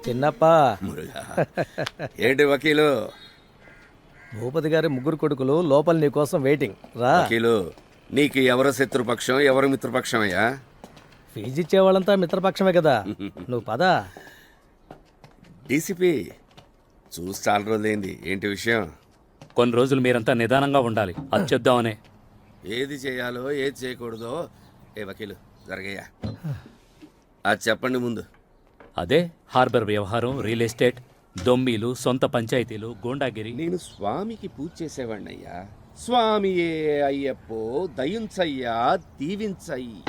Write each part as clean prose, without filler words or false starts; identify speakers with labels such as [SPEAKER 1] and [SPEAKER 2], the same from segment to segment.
[SPEAKER 1] చిన్నప్ప
[SPEAKER 2] ఏంటి వకీలు?
[SPEAKER 1] భూపతి గారి ముగ్గురు కొడుకులు లోపల నీ కోసం వెయిటింగ్ రా.
[SPEAKER 2] వకీలు, నీకు ఎవరు శత్రుపక్షం ఎవరు మిత్రపక్షం అయ్యా?
[SPEAKER 1] ఫీజు ఇచ్చే వాళ్ళంతా మిత్రపక్షమే కదా. నువ్వు పద.
[SPEAKER 2] డీసీపీ చూసి చాలా రోజులైంది, ఏంటి విషయం?
[SPEAKER 3] కొన్ని రోజులు మీరంతా నిదానంగా ఉండాలి, అది చెప్దామనే.
[SPEAKER 2] ఏది చేయాలో ఏది చేయకూడదో ఏ వకీలు జరగయ్యా, అది చెప్పండి ముందు.
[SPEAKER 3] అదే హార్బర్ వ్యవహారం, రియల్ ఎస్టేట్, దొమ్మీలు, సొంత పంచాయతీలు, గూండాగిరి.
[SPEAKER 2] నేను స్వామికి పూజ చేసేవాడినయ్యా. స్వామియే అయ్యప్పో దయించయ్యా దీవించయ్యి.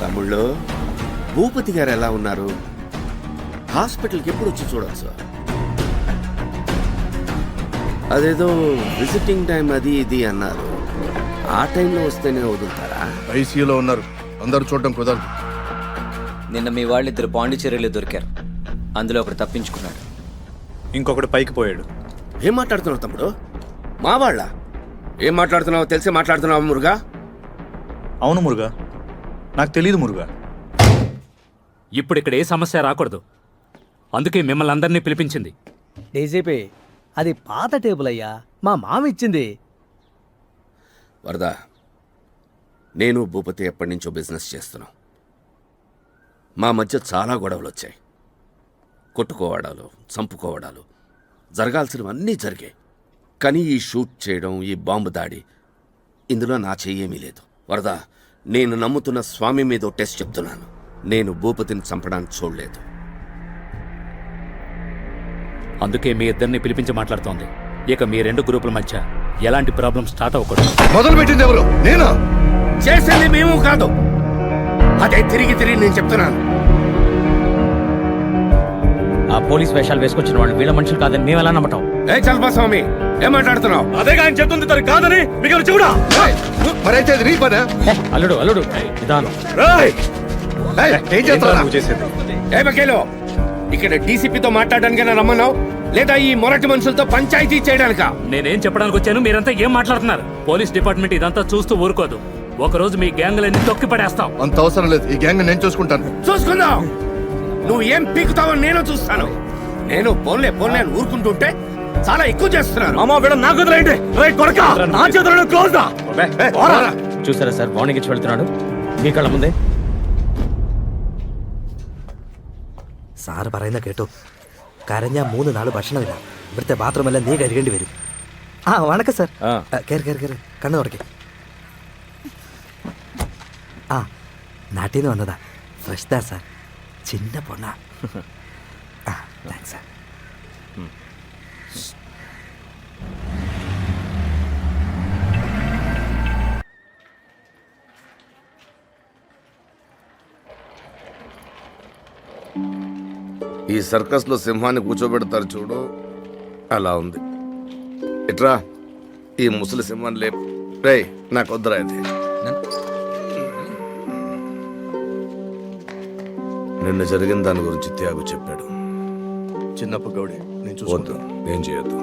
[SPEAKER 2] తమ్ముళ్ళు, భూపతి గారు ఎలా ఉన్నారు? హాస్పిటల్కి ఎప్పుడు వచ్చి చూడొచ్చు? అదేదో విజిటింగ్ టైం అది ఇది అన్నారు, ఆ టైంలో వస్తేనే వదులుతారా?
[SPEAKER 4] ఐసీయూలో ఉన్నారు, అందరూ చూడడం కుదరదు.
[SPEAKER 5] నిన్న మీ వాళ్ళిద్దరు పాండిచేరిలో దొరికారు, అందులో ఒకడు తప్పించుకున్నాడు,
[SPEAKER 6] ఇంకొకటి పైకి పోయాడు.
[SPEAKER 2] ఏం మాట్లాడుతున్నావు తమ్ముడు? మా వాళ్ళ? ఏం మాట్లాడుతున్నావో తెలిసి మాట్లాడుతున్నావు మురుగా?
[SPEAKER 6] అవును మురుగా, నాకు తెలీదు మురుగా.
[SPEAKER 3] ఇప్పుడు ఇక్కడ ఏ సమస్య రాకూడదు, అందుకే మిమ్మల్ని అందరినీ పిలిపించింది.
[SPEAKER 1] డీజీపీ, అది పాత టేబుల్ అయ్యా, మా మామ ఇచ్చింది.
[SPEAKER 2] వరదా, నేను భూపతి ఎప్పటి నుంచో బిజినెస్ చేస్తున్నాం. మా మధ్య చాలా గొడవలు వచ్చాయి, కొట్టుకోవడాలు, చంపుకోవడాలు, జరగాల్సినవన్నీ జరిగాయి. కానీ ఈ షూట్ చేయడం, ఈ బాంబు దాడి, ఇందులో నా చెయ్యేమీ లేదు. వరదా, నేను నమ్ముతున్న స్వామి మీద టెస్ట్ చెప్తున్నాను, నేను భూపతిని చంపడానికి చూడలేదు.
[SPEAKER 3] అందుకే మీ ఇద్దరిని పిలిపించి మాట్లాడుతోంది. ఇక మీ రెండు గ్రూపుల మధ్య ఎలాంటి ప్రాబ్లం స్టార్ట్ అవ్వకూడదు.
[SPEAKER 4] మొదలు పెట్టింది ఎవరు? నేనా?
[SPEAKER 2] చేసేది మేము కాదు, అదే తిరిగి తిరిగి నేను చెప్తున్నాను.
[SPEAKER 1] ఆ పోలీస్ వేషాలు వేసుకొచ్చిన వాళ్ళు వీళ్ళ మనుషులు కాదని మేము ఎలా నమ్మటం?
[SPEAKER 2] ఏ చల్పా స్వామి, ఏం మాట్లాడుతున్నావు?
[SPEAKER 6] అదే ఆయన చెప్తుంది తను కాదని మీకు చూడా.
[SPEAKER 4] మరైతే అది నీ పనా?
[SPEAKER 1] అల్లుడు అల్లుడు నిదానం.
[SPEAKER 4] ఏం చేస్తావు?
[SPEAKER 6] చేసేది
[SPEAKER 2] ఏ వకీలు, ఇక్కడ డీసీపీతో మాట్లాడడానికి రమ్మన్నావు, లేదా ఈ మొరటి మనుషులతో పంచాయతీ చేయడానికా?
[SPEAKER 3] నేనేం చెప్పడానికి వచ్చాను, మీరంతా ఏం మాట్లాడుతున్నారు? పోలీస్ డిపార్ట్మెంట్ ఇదంతా చూస్తూ ఊరుకోదు. ఒకరోజు మీ గ్యాంగులన్నీ తొక్కి పడేస్తాం.
[SPEAKER 4] అంత అవసరం లేదు, ఈ గ్యాంగ్ నేను చూసుకుంటాను.
[SPEAKER 2] చూసుకుందాం, నువ్వు ఏం పీకుతావో నేను చూస్తాను. నేను పోన్లే పోన్లే అని ఊరుకుంటుంటే చాలా ఎక్కువ చేస్తున్నాను.
[SPEAKER 1] చూసారా సార్, వార్నింగ్ ఇచ్చి వెళ్తున్నాడు మీ కళ్ళ ముందే.
[SPEAKER 7] സാറ് പറയുന്ന കേട്ടോ. കരഞ്ഞാ 3-4 ഭക്ഷണമില്ല. ഇവിടുത്തെ ബാത്റൂമെല്ലാം നീ കരുകേണ്ടി വരും. ആ വണക്കം സാർ. കയറി കയറി കയറി കണ്ണു തുറക്കേ. ആ നാട്ടിൽ നിന്ന് വന്നതാ, ഫ്രഷ് താ സാർ, ചിന്ന പൊണ്ണാ. ആ താങ്ക്സ് സാർ.
[SPEAKER 2] ఈ సర్కస్ లో సింహాన్ని కూర్చోబెడతారు చూడు, అలా ఉంది. ఇట్రా, ఈ ముసలి సింహాన్ని లేపు. రేయ్, నాకు వద్దురా ఇది. నిన్న జరిగిన దాని గురించి త్యాగు చెప్పాడు.
[SPEAKER 4] చిన్నప్ప గౌడి, నేను
[SPEAKER 2] వద్దు,
[SPEAKER 4] చూసుకుంటాను.
[SPEAKER 2] ఏం చేయొద్దు.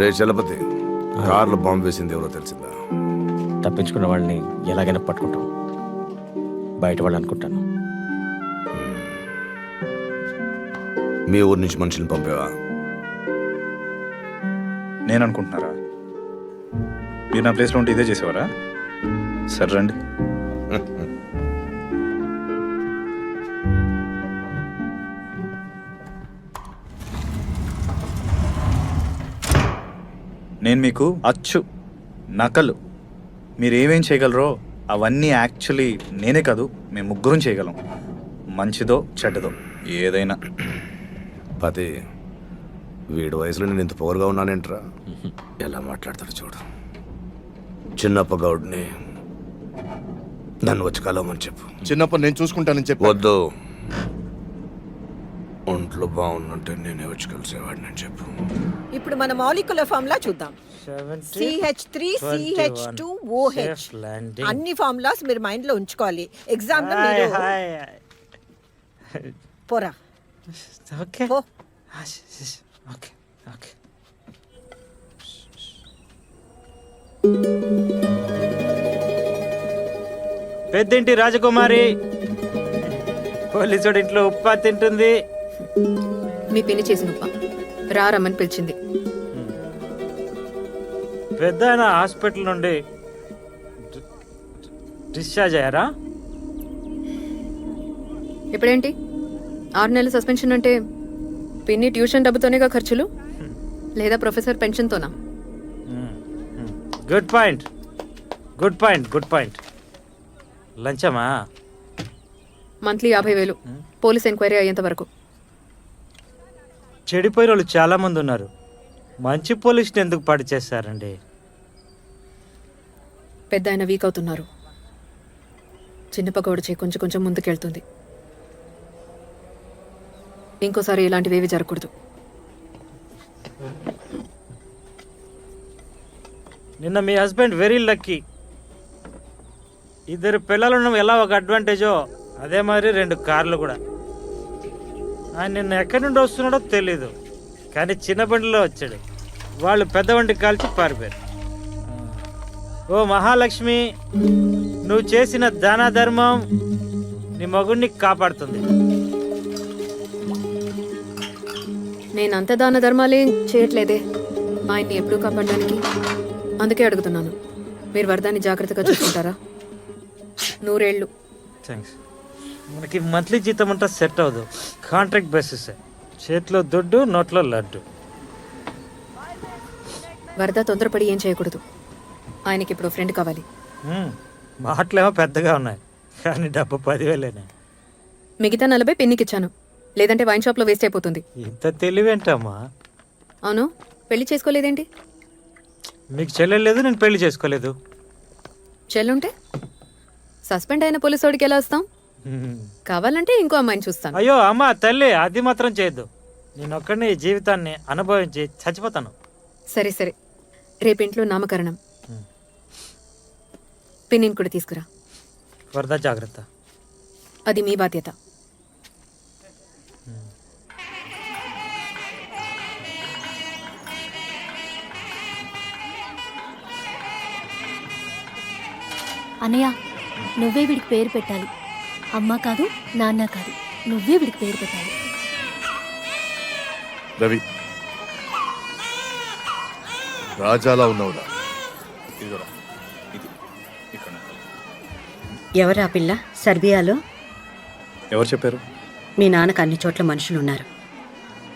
[SPEAKER 2] రే చలపతి, కార్లో బాంబు వేసింది ఎవరో తెలిసిందా?
[SPEAKER 1] తప్పించుకున్న వాళ్ళని ఎలాగైనా పట్టుకుంటాం. బయట వాళ్ళు అనుకుంటాను.
[SPEAKER 2] మీ ఊరి నుంచి మనుషుల్ని పంపేవా?
[SPEAKER 6] నేను అనుకుంటున్నారా? మీరు నా ప్లేస్లో ఉంటే ఇదే చేసేవారా? సరే రండి. నేను మీకు అచ్చు నకలు మీరు ఏమేం చేయగలరో అవన్నీ యాక్చువల్లీ నేనే కాదు, మేము ముగ్గురం చేయగలం. మంచిదో చెడ్డదో ఏదైనా.
[SPEAKER 2] పతి, వీడి వయసులో నేను ఇంత పవర్గా ఉన్నానేంట్రా? ఎలా మాట్లాడతాడు చూడు. చిన్నప్ప గౌడ్ని నన్ను వచ్చి కలవమని చెప్పు.
[SPEAKER 4] చిన్నప్ప నేను చూసుకుంటానని చెప్పి.
[SPEAKER 2] వద్దు, ఒంట్లో బాగుందంటే నేనే వచ్చి కలిసేవాడిని అని చెప్పు.
[SPEAKER 8] ఇప్పుడు మన మాలిక్యులర్ ఫార్ములా చూద్దాం. CH3CH2OH అన్ని ఫార్ములాస్ మీరు మైండ్ లో ఉంచుకోవాలి. ఎగ్జామ్ లో మీరు పోరా
[SPEAKER 9] ఓకే
[SPEAKER 8] పో.
[SPEAKER 9] ఓకే ఓకే పెద్దింటి రాజకుమారి పోలీసుడి ఇంట్లో ఉప్పా తింటుంది.
[SPEAKER 10] మీ పిన్ని చేసిన ఉప్ప రమ్మని పిలిచింది.
[SPEAKER 9] పెద్ద ఆయన హాస్పిటల్ నుండి డిశ్చార్జ్ అయ్యారా?
[SPEAKER 10] ఇప్పుడేంటి 6 నెలల సస్పెన్షన్ అంటే పిన్ని ట్యూషన్ డబ్బుతోనేగా ఖర్చులు, లేదా ప్రొఫెసర్ పెన్షన్తోనా?
[SPEAKER 9] Good point good point good point. లంచమా?
[SPEAKER 10] మంత్లీ 50,000 పోలీస్ ఎంక్వైరీ అయ్యేంత వరకు.
[SPEAKER 9] చెడిపోయిన వాళ్ళు చాలా మంది ఉన్నారు, మంచి పోలీసుని ఎందుకు పాడు చేస్తారండి?
[SPEAKER 10] పెద్ద ఆయన వీక్ అవుతున్నారు. చిన్న పగోడు చేయి కొంచెం కొంచెం ముందుకెళ్తుంది. ఇంకోసారి ఇలాంటివేవి జరగకూడదు.
[SPEAKER 9] నిన్న మీ హస్బెండ్ వెరీ లక్కీ. 2 పిల్లలు ఉండడం ఎలా ఒక అడ్వాంటేజో అదే మరి 2 కార్లు కూడా. ఆయన నిన్న ఎక్కడి నుండి వస్తున్నాడో తెలీదు, కానీ చిన్న బండిలో వచ్చాడు. వాళ్ళు పెద్ద బండి కాల్చి పారిపోయారు. ఓ మహాలక్ష్మి, నువ్వు చేసిన దాన ధర్మం నీ మగుడిని కాపాడుతుంది.
[SPEAKER 10] నేనంత దాన ధర్మాలేం చేయట్లేదే ఆయన్ని ఎప్పుడూ కాపాడడానికి. అందుకే అడుగుతున్నాను, మీరు వరదాన్ని జాగ్రత్తగా చూసుకుంటారా? 100 ఏళ్ళు.
[SPEAKER 9] థ్యాంక్స్. మనకి మంత్లీ జీతం అంతా సెట్ అవ్వదు, కాంట్రాక్ట్ బేసిస్. చేతిలో దుడ్డు, నోట్లో లడ్డు.
[SPEAKER 10] వరద తొందరపడి ఏం చేయకూడదు. ఆయనకి ఇప్పుడు ఫ్రెండ్ కావాలి.
[SPEAKER 9] మాటలేమో పెద్దగా ఉన్నాయి, కానీ డబ్బు 10,000.
[SPEAKER 10] మిగతా 40 పిన్నికిచ్చాను, లేదంటే వైన్ షాప్లో వేస్ట్ అయిపోతుంది.
[SPEAKER 9] ఇంత తెలివేంటమ్మా?
[SPEAKER 10] అవును, పెళ్లి చేసుకోలేదేంటి?
[SPEAKER 9] మీకు చెల్లెలేదు, నేను పెళ్లి చేసుకోలేదు.
[SPEAKER 10] చెల్లుంటే సస్పెండ్ అయిన పోలీసోడికి ఎలా వస్తాం? కావాలంటే ఇంకో అమ్మాయిని చూస్తాను.
[SPEAKER 9] అయ్యో అమ్మ తల్లి, అది మాత్రం చేయొద్దు. నేను ఒక్కడిని ఈ జీవితాన్ని అనుభవించి చచ్చిపోతాను.
[SPEAKER 10] సరే సరే, రేపింట్లో నామకరణం. పిన్నిని కూడా తీసుకురా.
[SPEAKER 9] వరద జాగ్రత్త.
[SPEAKER 10] అది మీ బాధ్యత.
[SPEAKER 11] అన్నయ్య, నువ్వే వీడికి పేరు పెట్టాలి. అమ్మ కాదు, నాన్న కాదు, నువ్వే వీడికి పేరు పెట్టాలి.
[SPEAKER 4] రవి, రాజాలా ఉన్నావురా. ఇదిగోరా, ఇది ఇక్కడ.
[SPEAKER 11] ఎవరా పిల్ల? సర్బియాలో
[SPEAKER 6] ఎవరు చెప్పారు?
[SPEAKER 11] మీ నాన్నకు అన్ని చోట్ల మనుషులు ఉన్నారు.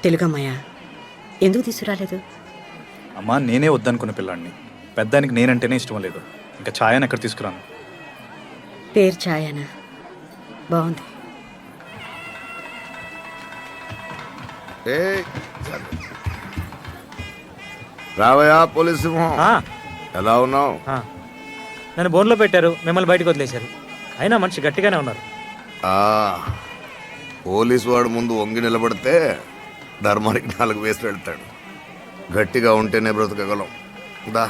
[SPEAKER 11] తెలుగమ్మాయ, ఎందుకు తీసుకురాలేదు?
[SPEAKER 6] అమ్మా, నేనే వద్దనుకున్న పిల్లాడిని. పెద్దానికి నేనంటేనే ఇష్టం లేదు. ఇంకా ఛాయని ఎక్కడ తీసుకురాను?
[SPEAKER 11] పేరు ఛాయనా? బాగుంది.
[SPEAKER 4] రావయా పోలీసు ఎలా ఉన్నావు?
[SPEAKER 9] నన్ను బోన్లో పెట్టారు, మిమ్మల్ని బయటకు వదిలేశారు. అయినా మనిషి గట్టిగానే ఉన్నారు.
[SPEAKER 4] పోలీసు వాడు ముందు వంగి నిలబడితే ధర్మానికి 4 వేసి వెళ్తాడు. గట్టిగా ఉంటేనే బ్రతకగలం. దా.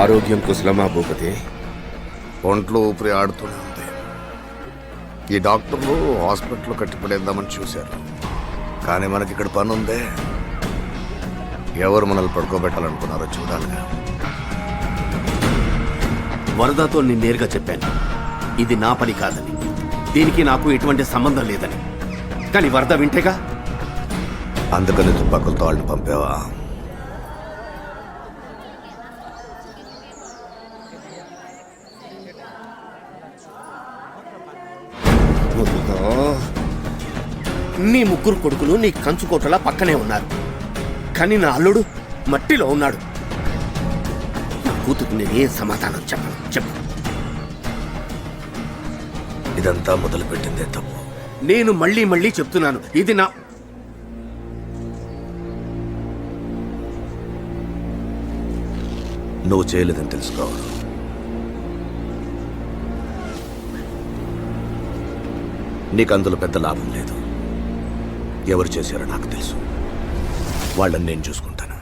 [SPEAKER 2] ఆరోగ్యం కుశలమా భూపతి?
[SPEAKER 4] ఒంట్లో ఊపిరి ఆడుతూనే ఉంది. ఈ డాక్టర్లు హాస్పిటల్ కట్టిపడేద్దామని చూశారు, కానీ మనకి ఇక్కడ పని ఉందే. ఎవరు మనల్ని పడుకోబెట్టాలనుకున్నారో చూడాలిగా.
[SPEAKER 2] వరదతో నేను నేరుగా చెప్పాను, ఇది నా పని కాదని, దీనికి నాకు ఎటువంటి సంబంధం లేదని. కానీ వరద వింటేగా.
[SPEAKER 4] అందుకని తుపాకులతో వాళ్ళని పంపావా?
[SPEAKER 2] ఉందో, నీ ముగ్గురు కొడుకులు నీ కంచుకోటలా పక్కనే ఉన్నారు, కానీ నా అల్లుడు మట్టిలో ఉన్నాడు. నా కూతుకు నేనేం సమాధానం చెప్పు.
[SPEAKER 4] ఇదంతా మొదలుపెట్టిందే తప్పు.
[SPEAKER 2] నేను మళ్ళీ చెప్తున్నాను, ఇది నా
[SPEAKER 4] నువ్వు చేయలేదని తెలుసుకోవాలి. నీకు అందులో పెద్ద లాభం లేదు. ఎవరు చేశారో నాకు తెలుసు. వాళ్ళని నేను చూసుకుంటాను.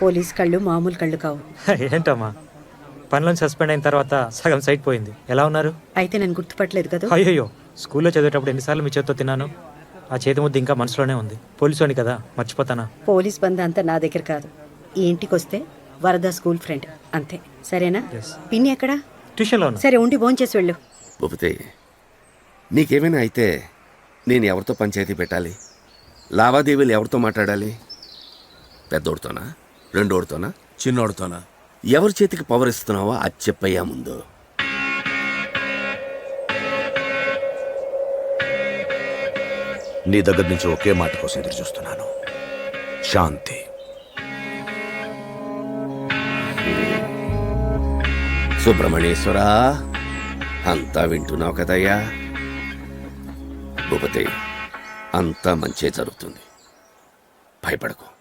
[SPEAKER 8] పోలీస్ కళ్ళు మామూలు కళ్ళు కావు.
[SPEAKER 9] ఏంటమ్మా, పనిలోంచి సస్పెండ్ అయిన తర్వాత సగం సైట్ పోయింది. ఎలా ఉన్నారు?
[SPEAKER 8] అయితే నేను గుర్తుపట్టలేదు కదా.
[SPEAKER 9] అయ్యో, స్కూల్లో చదివేటప్పుడు ఎన్నిసార్లు మీ చేతితో తిన్నాను. ఆ చేతి ముద్ద ఇంకా మనసులోనే ఉంది. పోలీసుని కదా, మర్చిపోతానా?
[SPEAKER 8] పోలీస్ బంద అంతా నా దగ్గర కాదు. ఈ ఇంటికి వస్తే వరద స్కూల్ ఫ్రెండ్ అంతే. సరేనా? పిన్ని ఎక్కడా?
[SPEAKER 9] ట్యూషన్లో ఉన్నా.
[SPEAKER 8] సరే ఉండి భోంచేసి వెళ్ళు.
[SPEAKER 2] భూపతి, నీకేమైనా అయితే నేను ఎవరితో పంచాయతీ పెట్టాలి? లావాదేవీలు ఎవరితో మాట్లాడాలి? పెద్దోడితోనా, రెండోడితోనా, చిన్నోడితోనా? ఎవరి చేతికి పవర్ ఇస్తున్నావో అది చెప్పయ్యా ముందు.
[SPEAKER 4] నీ దగ్గర నుంచి ఒకే మాట కోసం ఎదురు చూస్తున్నాను. శాంతి.
[SPEAKER 2] సుబ్రహ్మణ్యేశ్వరా, అంతా వింటున్నావు కదయ్యా? భూపతి, అంతా మంచే జరుగుతుంది, భయపడకు.